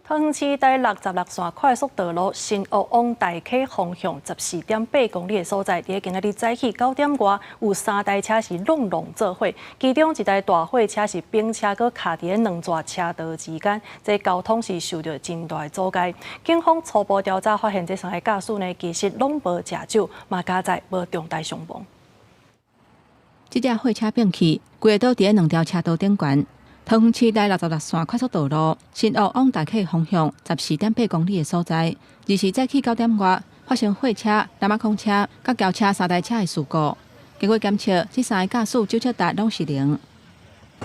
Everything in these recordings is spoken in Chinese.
桃园市第66线快速道路新屋往大溪方向14.8公里的所在，伫今仔日早起9点外，有3台车是隆做伙，其中一台大货车是并车搁卡伫两座车道之间，这交通是受到真大的阻碍。警方初步调查发现，这3个驾驶呢，其实拢无驾照，嘛加载无重大伤亡。这架货车并去，规个倒伫两条车道顶悬。桃园市第66线快速道路新屋往大溪方向14.8公里的所在，日时早起9点外发生货车、南马空车、甲轿车3台车的事故。经过检测，这3个驾驶酒测值拢是0。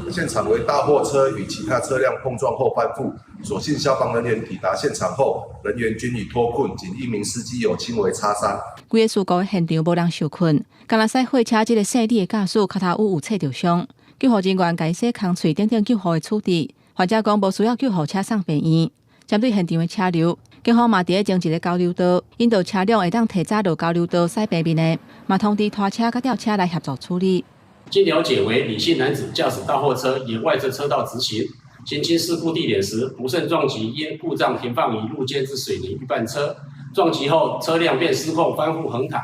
现场为大货车与其他车辆碰撞后翻覆，所幸消防人员抵达现场后，人员均已脱困，仅1名司机有轻微擦伤。规个事故现场无人受困，干那驶货车这个细粒的驾驶脚头有切着伤。救护人员解洗空喙等等救护的处置，患者讲无需要救护车送病院。针对现场的车流，警方嘛伫咧整一个交流道，引导车辆会当提早落交流道驶平面的，嘛通知拖车甲吊车来协助处理。经了解为李姓男子驾驶大货车沿外侧车道直行，行经事故地点时不慎撞击因故障停放于路肩之水泥预拌车，撞击后车辆便失控翻覆横躺，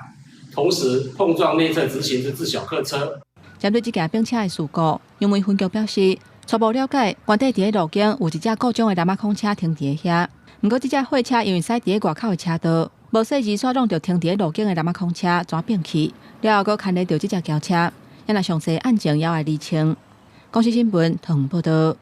同时碰撞内侧直行之自小客车。针对这件并车的事故，因为分局表示，初步了解，原底伫咧路径有一架故障的南马空车停伫遐。不过，这架货车因为驶伫咧外口的车道，无细时刷弄着停伫咧路径的南马空车转并去，了后阁牵连着这架轿车，也若详细案情还要厘清。公司新闻，桃园报道。